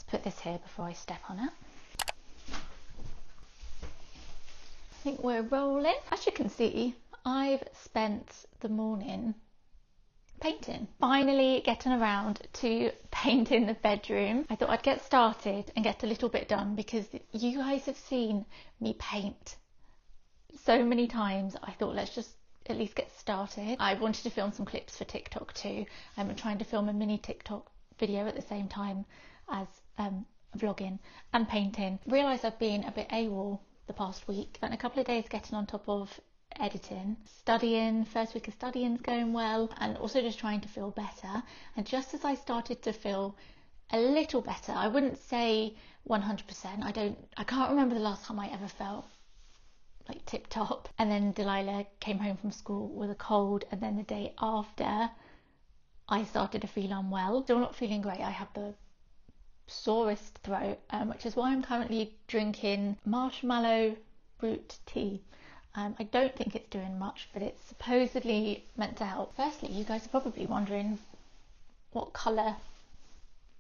put this here before I step on it. I think we're rolling. As you can see, I've spent the morning painting. Finally getting around to painting the bedroom. I thought I'd get started and get a little bit done because you guys have seen me paint so many times. I thought let's just at least get started. I wanted to film some clips for TikTok too. I'm trying to film a mini TikTok video at the same time as vlogging and painting. Realised I've been a bit AWOL the past week. Spent a couple of days getting on top of editing, studying. First week of studying's going well, and also just trying to feel better. And just as I started to feel a little better, I wouldn't say 100%. I can't remember the last time I ever felt like tip top. And then Delilah came home from school with a cold, and then the day after I started to feel unwell. Still not feeling great. I have the sorest throat, which is why I'm currently drinking marshmallow root tea. I don't think it's doing much, but it's supposedly meant to help. Firstly, you guys are probably wondering what colour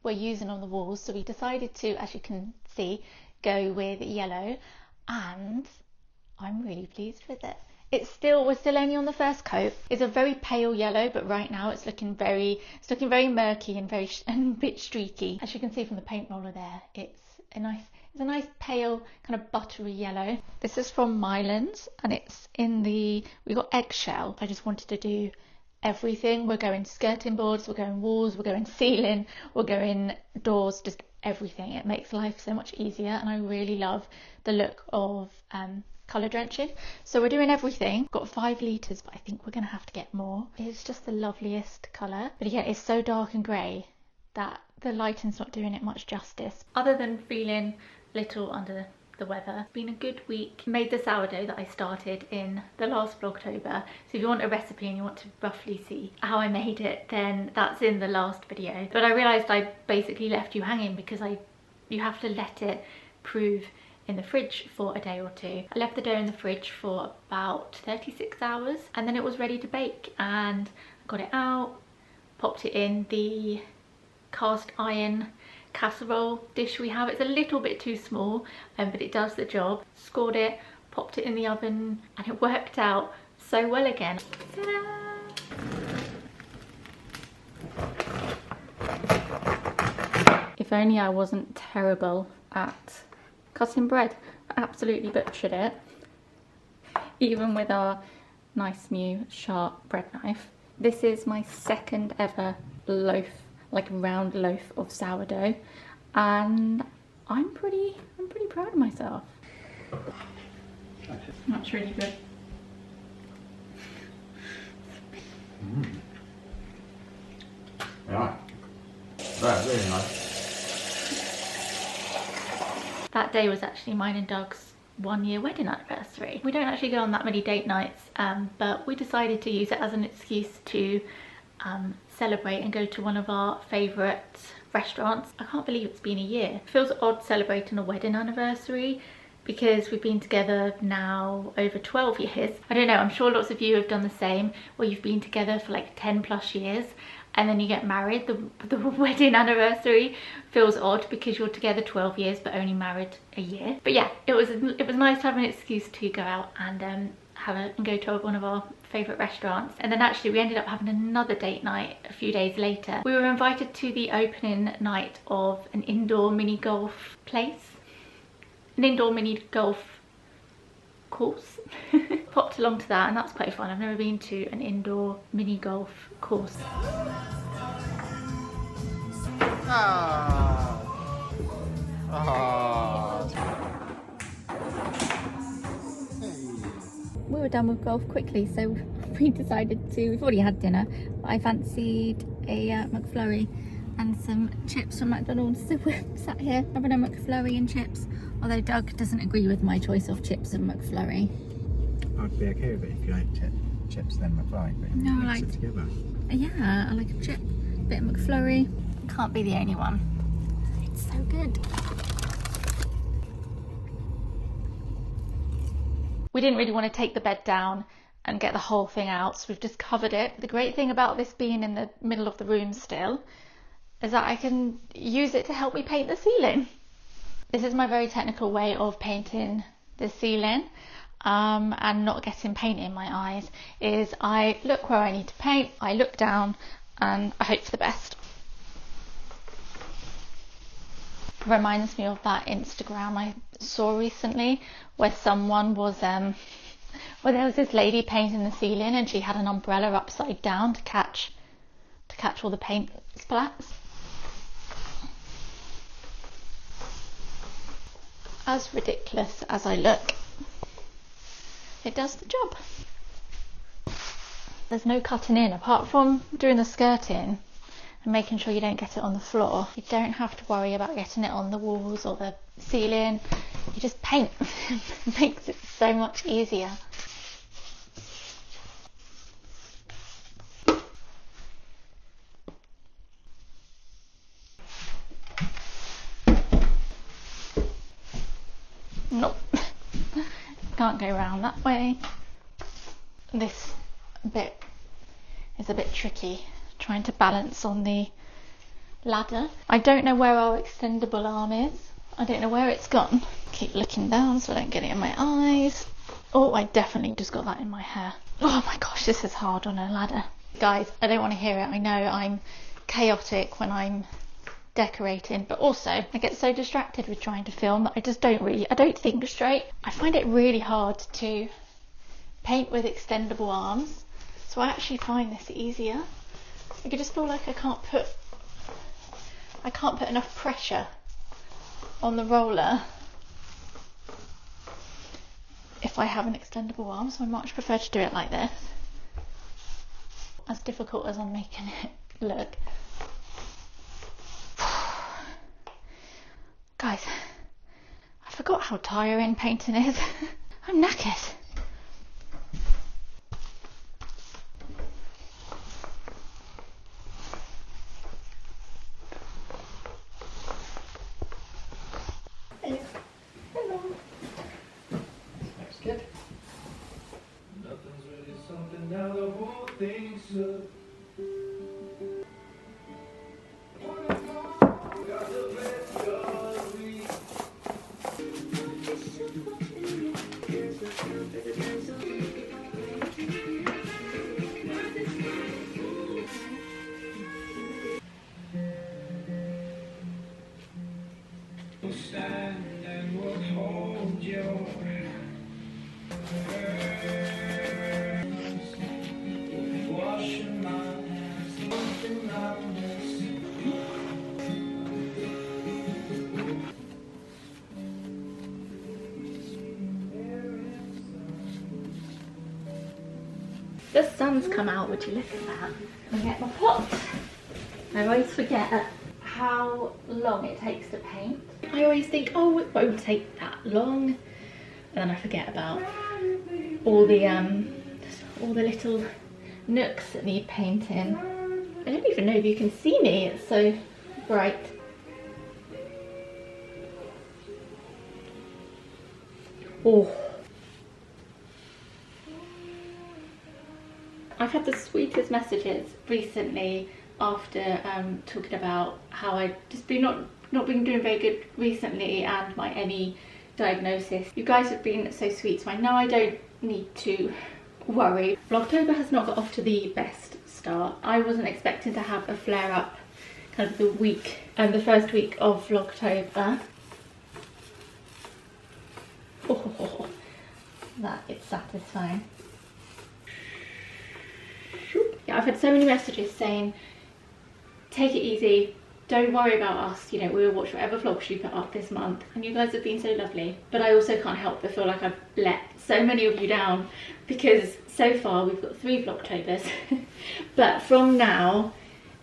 we're using on the walls, so we decided to, as you can see, go with yellow, and I'm really pleased with it. We're still only on the first coat. It's a very pale yellow, but right now it's looking very murky and a bit streaky. As you can see from the paint roller there, it's a nice pale kind of buttery yellow. This is from Mylands, and it's we got eggshell. I just wanted to do everything. We're going skirting boards, we're going walls, we're going ceiling, we're going doors, just everything. It makes life so much easier, and I really love the look of colour drenching. So we're doing everything. Got 5 litres, but I think we're going to have to get more. It's just the loveliest colour. But again, it's so dark and grey that the lighting's not doing it much justice. Other than feeling a little under the weather, it's been a good week. Made the sourdough that I started in the last Vlogtober. So if you want a recipe and you want to roughly see how I made it, then that's in the last video. But I realised I basically left you hanging because you have to let it prove in the fridge for a day or two. I left the dough in the fridge for about 36 hours, and then it was ready to bake, and I got it out, popped it in the cast iron casserole dish we have. It's a little bit too small, but it does the job. Scored it, popped it in the oven, and it worked out so well again. If only I wasn't terrible at cutting bread. I absolutely butchered it, even with our nice new sharp bread knife. This is my second ever loaf, like round loaf of sourdough, and I'm pretty proud of myself. That's really good. Yeah, that's really nice. That day was actually mine and Doug's 1-year wedding anniversary. We don't actually go on that many date nights, but we decided to use it as an excuse to celebrate and go to one of our favourite restaurants. I can't believe it's been a year. It feels odd celebrating a wedding anniversary because we've been together now over 12 years. I don't know, I'm sure lots of you have done the same, where you've been together for like 10 plus years and then you get married. The wedding anniversary feels odd because you're together 12 years but only married a year. But yeah, it was nice to have an excuse to go out and go to one of our favourite restaurants. And then actually we ended up having another date night a few days later. We were invited to the opening night of an indoor mini golf place. An indoor mini golf course. Popped along to that, and that's quite fun. I've never been to an indoor mini golf course. We were done with golf quickly, so we decided to, we've already had dinner, but I fancied a McFlurry and some chips from McDonald's, so we're sat here having a McFlurry and chips, although Doug doesn't agree with my choice of chips and McFlurry. I'd be okay with it if you like chips then McFlurry, but no, mix it together. Yeah, I like a chip, bit of McFlurry. Can't be the only one. It's so good. We didn't really want to take the bed down and get the whole thing out, so we've just covered it. The great thing about this being in the middle of the room still is that I can use it to help me paint the ceiling. This is my very technical way of painting the ceiling and not getting paint in my eyes, is I look where I need to paint, I look down and I hope for the best. Reminds me of that Instagram I saw recently where someone was there was this lady painting the ceiling and she had an umbrella upside down to catch all the paint splats. As ridiculous as I look, it does the job. There's no cutting in apart from doing the skirting and making sure you don't get it on the floor. You don't have to worry about getting it on the walls or the ceiling. You just paint. It makes it so much easier. Nope. Can't go around that way. This bit is a bit tricky, trying to balance on the ladder. I don't know where our extendable arm is. I don't know where it's gone. Keep looking down so I don't get it in my eyes. Oh, I definitely just got that in my hair. Oh my gosh, this is hard on a ladder. Guys, I don't want to hear it. I know I'm chaotic when I'm decorating, but also I get so distracted with trying to film that I don't think straight. I find it really hard to paint with extendable arms, so I actually find this easier. I just feel like I can't put enough pressure on the roller if I have an extendable arm, so I much prefer to do it like this. As difficult as I'm making it look. Guys, I forgot how tiring painting is. I'm knackered. Hello. Hello. Looks good. Nothing's really something now, the whole thing's so. Stand and we'll hold your hands. Washing my hands, nothing I'm missing. The sun's come out, would you look at that? And get my pot. I always forget how long it takes to paint. I always think, oh, it won't take that long, and then I forget about all the little nooks that need painting. I don't even know if you can see me, it's so bright. Oh. I've had the sweetest messages recently after talking about how I've just been not been doing very good recently and my ME diagnosis. You guys have been so sweet, so I know I don't need to worry. Vlogtober has not got off to the best start. I wasn't expecting to have a flare up kind of the first week of Vlogtober. Oh, that is satisfying. Yeah, I've had so many messages saying, take it easy, don't worry about us, you know, we will watch whatever vlogs you put up this month. And you guys have been so lovely. But I also can't help but feel like I've let so many of you down, because so far we've got 3 Vlogtobers. But from now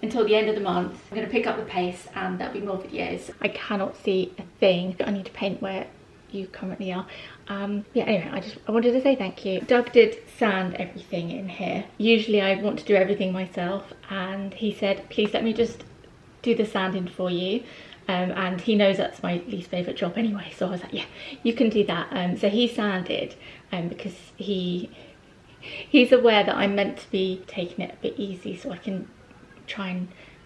until the end of the month, I'm going to pick up the pace and there'll be more videos. I cannot see a thing. I need to paint where you currently are. Yeah, anyway, I wanted to say thank you. Doug did sand everything in here. Usually I want to do everything myself, and he said, please let me just do the sanding for you. And he knows that's my least favourite job anyway, so I was like, yeah, you can do that. So he sanded because he's aware that I'm meant to be taking it a bit easy, so I can try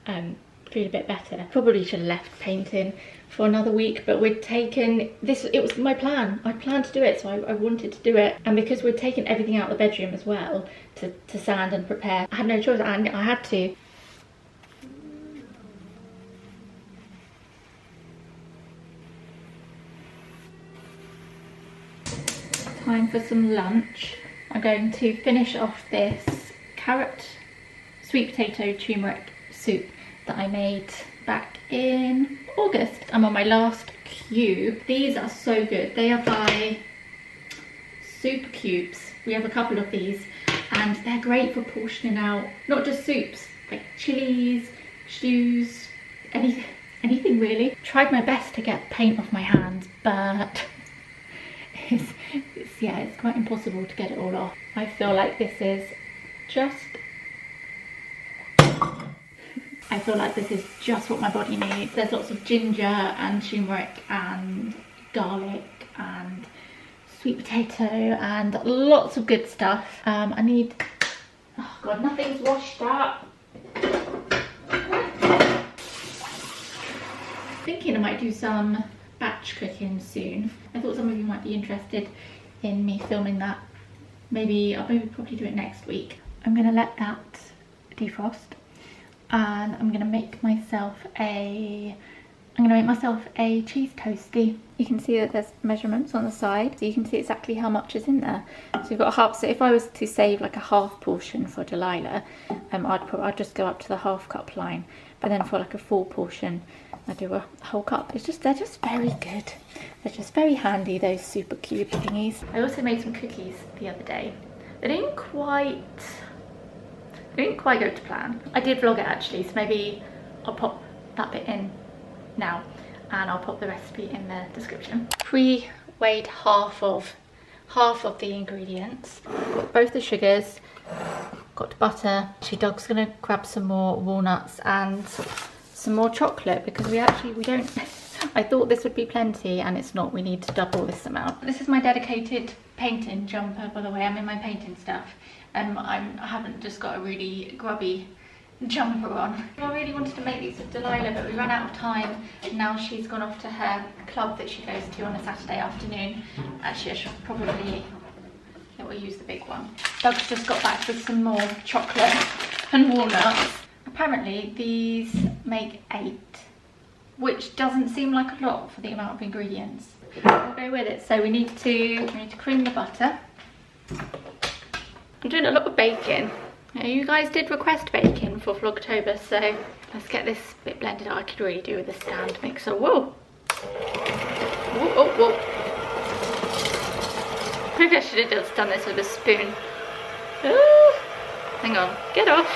and feel a bit better. Probably should have left painting for another week, but we'd taken this, it was my plan. I planned to do it, so I wanted to do it. And because we'd taken everything out of the bedroom as well to sand and prepare, I had no choice, and I had to. Time for some lunch. I'm going to finish off this carrot, sweet potato turmeric soup that I made back in August. I'm on my last cube. These are so good. They are by Super Cubes. We have a couple of these and they're great for portioning out not just soups, like chilies, stews, anything really. Tried my best to get paint off my hands, but it's quite impossible to get it all off. I feel like this is just what my body needs. There's lots of ginger and turmeric and garlic and sweet potato and lots of good stuff. I need, oh god, nothing's washed up. Thinking I might do some batch cooking soon. I thought some of you might be interested in me filming that. I'll probably do it next week. I'm gonna let that defrost and I'm gonna make myself a cheese toasty. You can see that there's measurements on the side, so you can see exactly how much is in there. So you've got a half. So if I was to save like a half portion for Delilah, I'd just go up to the half cup line. But then for like a full portion, I do a whole cup. They're just very good. They're just very handy, those Super Cube thingies. I also made some cookies the other day. They didn't quite go to plan. I did vlog it actually, so maybe I'll pop that bit in now and I'll pop the recipe in the description. Pre-weighed half of the ingredients. Got both the sugars, got butter. Actually, Doug's gonna grab some more walnuts and some more chocolate because we don't I thought this would be plenty and it's not. We need to double this amount. This is my dedicated painting jumper, by the way. I'm in my painting stuff. I haven't just got a really grubby jumper on. I really wanted to make these with Delilah, but we ran out of time. Now she's gone off to her club that she goes to on a Saturday afternoon. Actually, I should probably, we'll use the big one. Doug's just got back with some more chocolate and walnuts. Apparently these make 8, which doesn't seem like a lot for the amount of ingredients. We'll go with it. So we need to cream the butter. I'm doing a lot of baking. Now, you guys did request baking for Vlogtober, so let's get this bit blended out. I could really do with a stand mixer. Whoa! Whoa, oh, whoa. Maybe I should have just done this with a spoon. Ooh. Hang on, get off.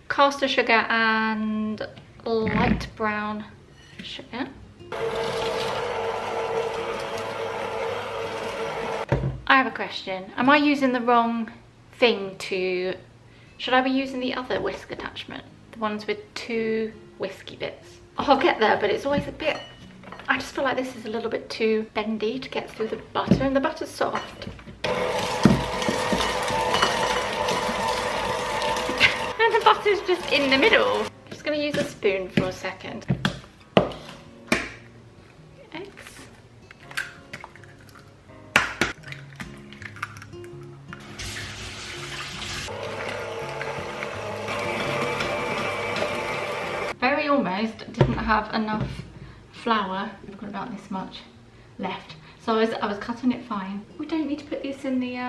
Caster sugar and light brown sugar. I have a question. Am I using the wrong thing to... Should I be using the other whisk attachment? The ones with 2 whiskey bits? I'll get there, but it's always a bit... I just feel like this is a little bit too bendy to get through the butter, and the butter's soft. And the butter's just in the middle. I'm just going to use a spoon for a second. Very almost didn't have enough flour. I've got about this much left. So I was cutting it fine. We don't need to put this in the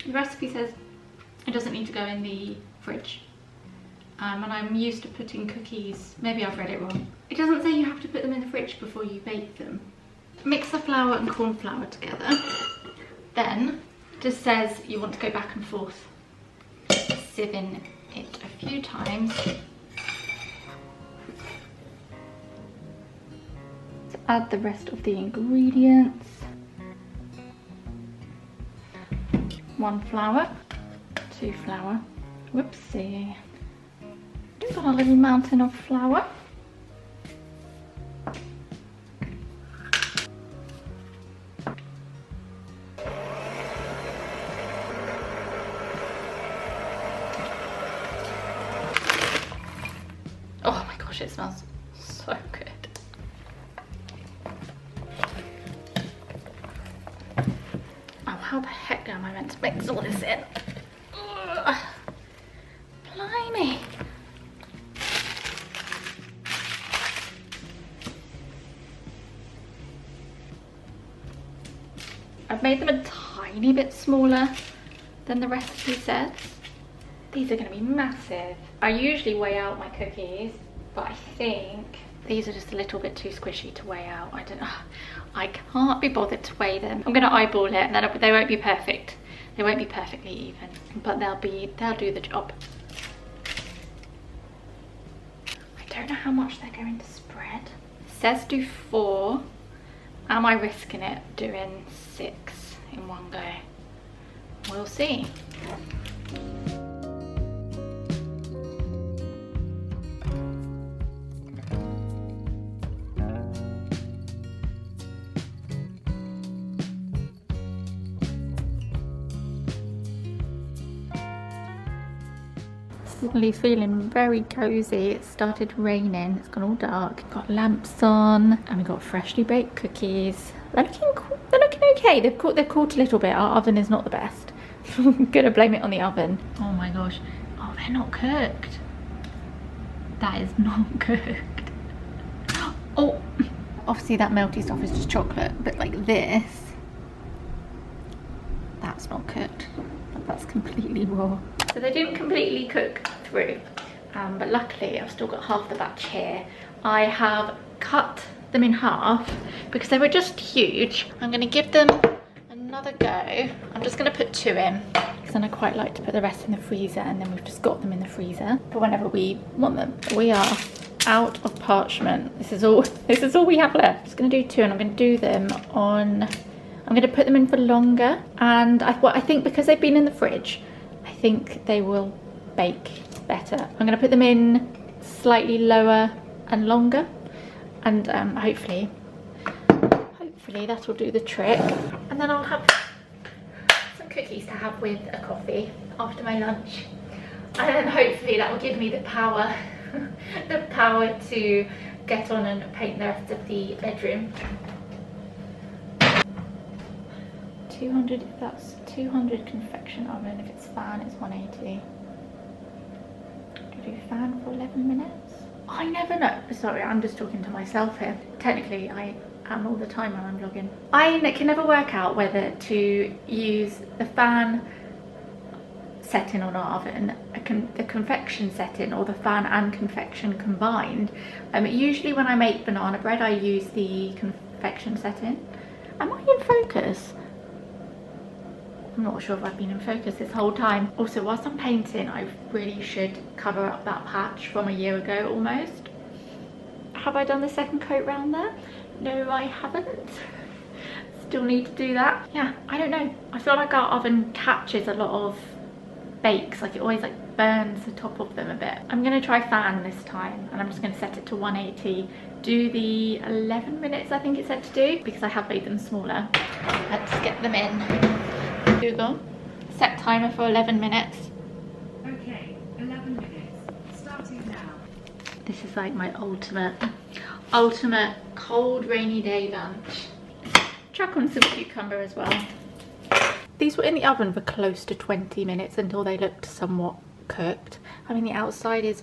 recipe says it doesn't need to go in the fridge. And I'm used to putting cookies, maybe I've read it wrong. It doesn't say you have to put them in the fridge before you bake them. Mix the flour and corn flour together. Then it just says you want to go back and forth, sieving it a few times. Add the rest of the ingredients. 1 flour, 2 flour. Whoopsie. Got a little mountain of flour. Actually, it smells so good. Oh, how the heck am I meant to mix all this in? Ugh. Blimey. I've made them a tiny bit smaller than the recipe says. These are going to be massive. I usually weigh out my cookies, but I think these are just a little bit too squishy to weigh out. I don't know. I can't be bothered to weigh them. I'm going to eyeball it, and then they won't be perfect. They won't be perfectly even, but they'll do the job. I don't know how much they're going to spread. It says do 4. Am I risking it doing 6 in one go? We'll see. Suddenly feeling very cozy. It started raining, it's gone all dark. Got lamps on, and we got freshly baked cookies. They're looking okay. They've cooled a little bit. Our oven is not the best. I'm gonna blame it on the oven. Oh my gosh. Oh, they're not cooked. That is not cooked. Oh, obviously that melty stuff is just chocolate, but like this, that's not cooked. That's completely raw. So they didn't completely cook through, but luckily I've still got half the batch here. I have cut them in half because they were just huge. I'm going to give them another go. I'm just going to put 2 in because then I quite like to put the rest in the freezer, and then we've just got them in the freezer for whenever we want them. We are out of parchment. This is all we have left. I'm just going to do 2, and I'm going to do them on, I'm going to put them in for longer, and I think because they've been in the fridge, I think they will bake better. I'm going to put them in slightly lower and longer, and hopefully that will do the trick. And then I'll have some cookies to have with a coffee after my lunch, and then hopefully that will give me the power the power to get on and paint the rest of the bedroom. 200, if that's 200 convection oven. If it's fan, it's 180. Do fan for 11 minutes? I never know. Sorry, I'm just talking to myself here. Technically, I am all the time when I'm vlogging. I can never work out whether to use the fan setting on our oven, the convection setting, or the fan and convection combined. Usually when I make banana bread, I use the convection setting. Am I in focus? I'm not sure if I've been in focus this whole time. Also, whilst I'm painting, I really should cover up that patch from a year ago almost. Have I done the second coat round there? No, I haven't. Still need to do that. Yeah, I don't know. I feel like our oven catches a lot of bakes, like it always like burns the top of them a bit. I'm gonna try fan this time, and I'm just gonna set it to 180. Do the 11 minutes I think it said to do, because I have made them smaller. Let's get them in. Google, set timer for 11 minutes. Okay, 11 minutes, starting now. This is like my ultimate cold rainy day lunch. Chuck on some cucumber as well. These were in the oven for close to 20 minutes until they looked somewhat cooked. I mean, the outside is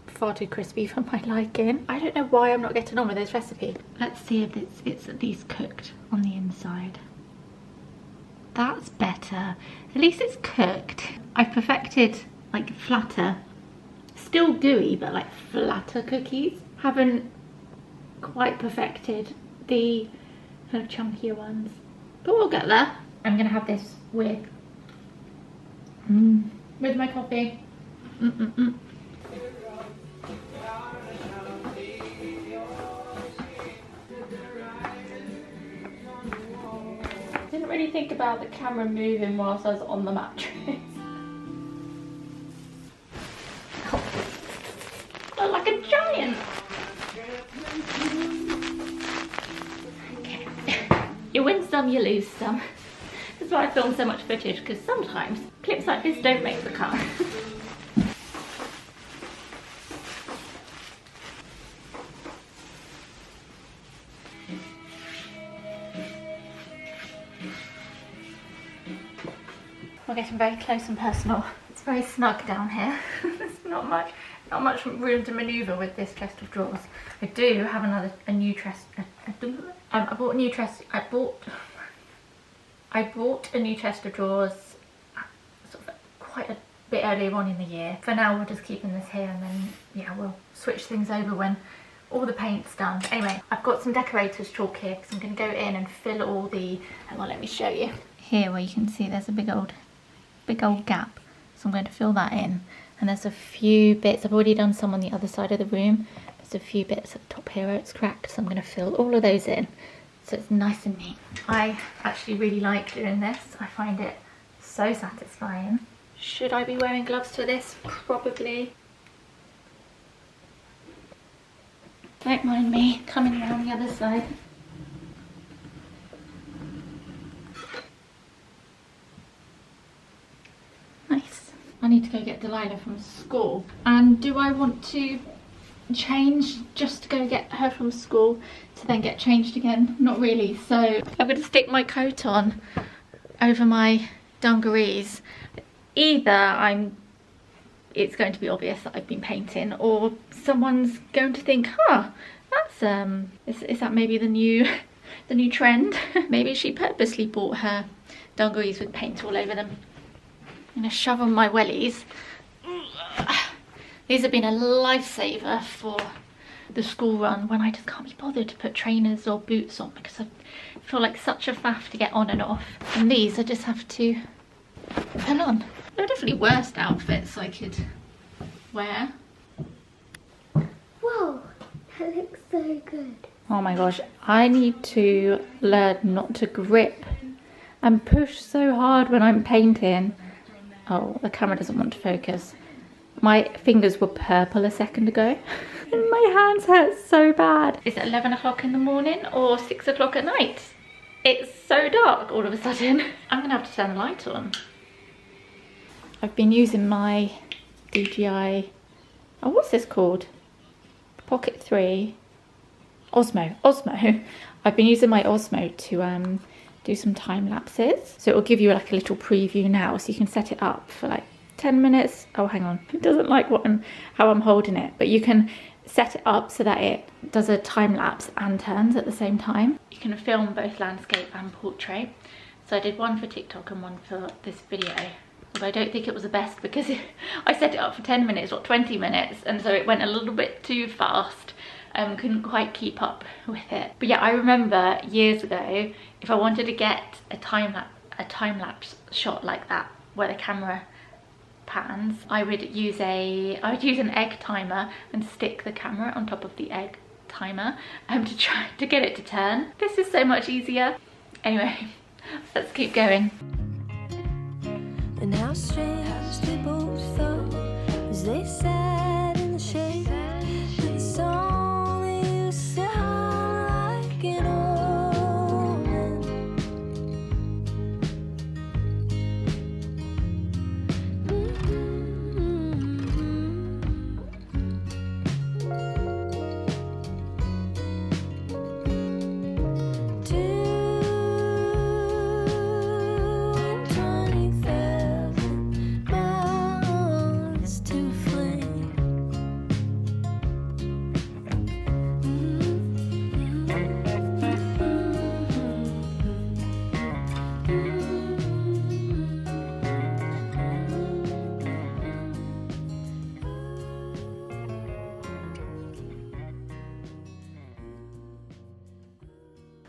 far too crispy for my liking. I don't know why I'm not getting on with this recipe. Let's see if it's at least cooked on the inside. That's better. At least it's cooked. I've perfected like flatter, still gooey, but like flatter cookies. Haven't quite perfected the kind of chunkier ones, but we'll get there. I'm gonna have this with my coffee. Didn't really think about the camera moving whilst I was on the mattress. Oh, like a giant. Okay. You win some, you lose some. That's why I film so much footage, because sometimes clips like this don't make the cut. getting very close and personal. It's very snug down here. There's not much room to manoeuvre with this chest of drawers. I do have a new chest. I bought a new chest. I bought a new chest of drawers sort of quite a bit earlier on in the year. For now, we're just keeping this here, and then yeah, we'll switch things over when all the paint's done. But anyway, I've got some decorator's chalk here because I'm going to go in and fill all the. Hang on, let me show you. Here, where you can see there's a big old gap, so I'm going to fill that in. And there's a few bits. I've already done some on the other side of the room. There's a few bits at the top here where it's cracked, so I'm going to fill all of those in so it's nice and neat. I actually really like doing this. I find it so satisfying. Should I be wearing gloves to this? Probably. Don't mind me coming around the other side. Nice. I need to go get Delilah from school. And do I want to change just to go get her from school to then get changed again? Not really. So I'm going to stick my coat on over my dungarees. Either it's going to be obvious that I've been painting, or someone's going to think, huh, that's is that maybe the new trend? Maybe she purposely bought her dungarees with paint all over them. I'm going to shove on my wellies. These have been a lifesaver for the school run when I just can't be bothered to put trainers or boots on because I feel like such a faff to get on and off. And these I just have to put on. They're definitely worst outfits I could wear. Whoa, that looks so good. Oh my gosh, I need to learn not to grip and push so hard when I'm painting. Oh, the camera doesn't want to focus. My fingers were purple a second ago and my hands hurt so bad. Is it 11 o'clock in the morning or 6 o'clock at night? It's so dark all of a sudden. I'm gonna have to turn the light on. I've been using my DJI, oh, what's this called? Pocket 3. Osmo. I've been using my Osmo to do some time lapses. So it will give you like a little preview now, so you can set it up for like 10 minutes. Oh, hang on. It doesn't like how I'm holding it, but you can set it up so that it does a time lapse and turns at the same time. You can film both landscape and portrait. So I did one for TikTok and one for this video. Although I don't think it was the best because I set it up for 10 minutes or 20 minutes, and so it went a little bit too fast. Couldn't quite keep up with it. But yeah, I remember years ago, if I wanted to get a time lapse shot like that where the camera pans, I would use an egg timer and stick the camera on top of the egg timer to try to get it to turn. This is so much easier. Anyway, let's keep going. And how strange they both thought as they sat in the shade. The song they used to hum like an omen.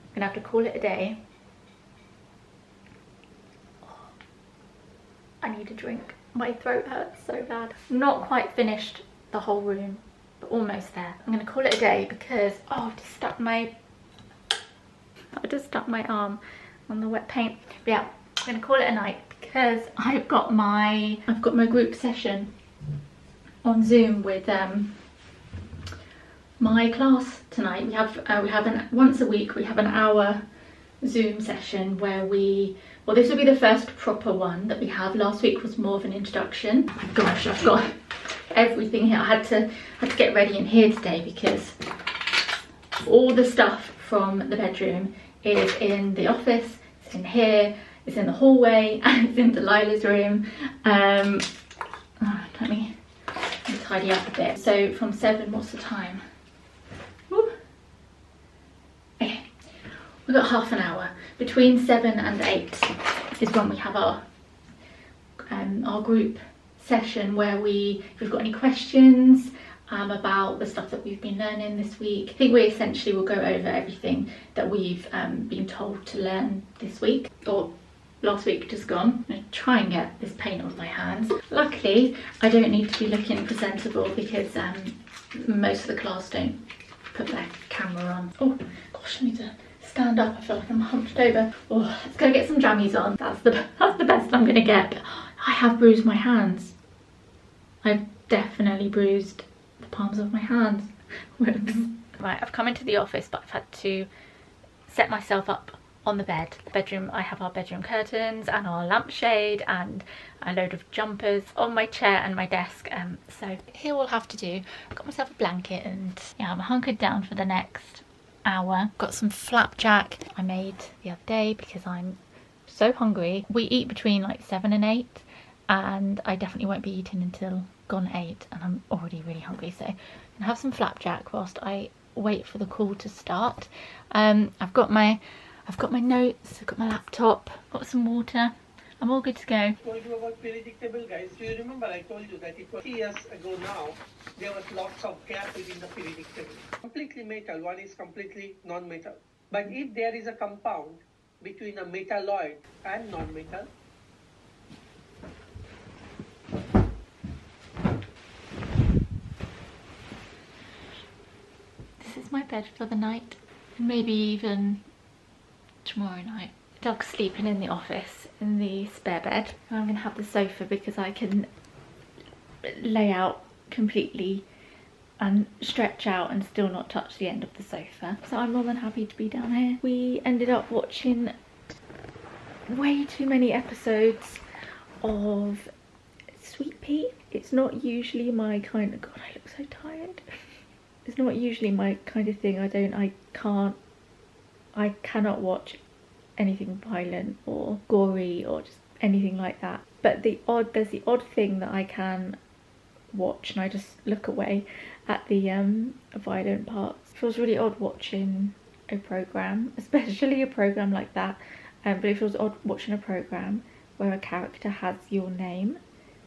I'm gonna have to call it a day. I need a drink. My throat hurts so bad. Not quite finished the whole room, but almost there. I'm gonna call it a day because I just stuck my arm on the wet paint. But yeah, I'm gonna call it a night because I've got my group session on Zoom with my class tonight. We have once a week we have an hour Zoom session where well, this will be the first proper one that we have. Last week was more of an introduction. Oh my gosh, I've got everything here. I had to get ready in here today because all the stuff from the bedroom is in the office, it's in here, It's in the hallway and it's in Delilah's room. Let me tidy up a bit. So from 7, what's the time? Woo. Okay, we've got half an hour. Between 7 and 8 is when we have our group session where if we've got any questions about the stuff that we've been learning this week. I think we essentially will go over everything that we've been told to learn this week, or last week just gone. I'm going to try and get this paint off my hands. Luckily, I don't need to be looking presentable because most of the class don't put their camera on. Oh gosh, I need to stand up. I feel like I'm hunched over. Oh, let's go get some jammies on. That's the best I'm going to get. But I have bruised my hands. I've definitely bruised the palms of my hands. Whoops. Right, I've come into the office, but I've had to set myself up on the bed. The bedroom, I have our bedroom curtains and our lampshade and a load of jumpers on my chair and my desk. So here we'll have to do. I've got myself a blanket and yeah, I'm hunkered down for the next hour. Got some flapjack I made the other day because I'm so hungry. We eat between like 7 and 8 and I definitely won't be eating until gone 8 and I'm already really hungry, so I'm gonna have some flapjack whilst I wait for the call to start. I've got my notes, I've got my laptop, got some water. I'm all good to go. I told you about periodic-table, guys. Do you remember I told you that it was 3 years ago now, there was lots of gap within the periodic table. Completely metal, one is completely non-metal. But if there is a compound between a metalloid and non-metal, this is my bed for the night, maybe even tomorrow night. Dog's sleeping in the office in the spare bed. I'm gonna have the sofa because I can lay out completely and stretch out and still not touch the end of the sofa. So I'm more than happy to be down here. We ended up watching way too many episodes of Sweet Pea. It's not usually my kind of, God, I look so tired. It's not usually my kind of thing. I cannot watch anything violent or gory or just anything like that. But there's the odd thing that I can watch and I just look away at the violent parts. It feels really odd watching a programme, especially a programme like that. But it feels odd watching a programme where a character has your name,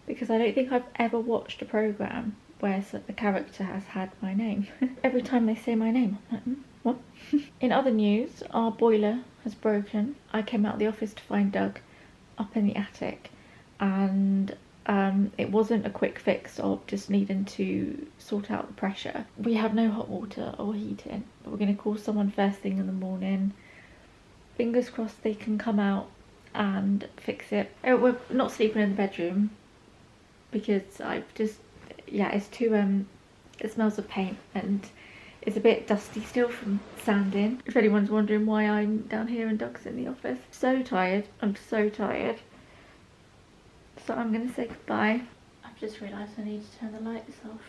because I don't think I've ever watched a programme where the character has had my name. Every time they say my name, I'm like, what? In other news, our boiler has broken. I came out of the office to find Doug up in the attic, and it wasn't a quick fix of just needing to sort out the pressure. We have no hot water or heating, but we're going to call someone first thing in the morning. Fingers crossed they can come out and fix it. We're not sleeping in the bedroom because I've just, yeah, it's too it smells of paint and it's a bit dusty still from sanding. If anyone's wondering why I'm down here and Doug's in the office. So tired. I'm so tired. So I'm gonna say goodbye. I've just realised I need to turn the lights off.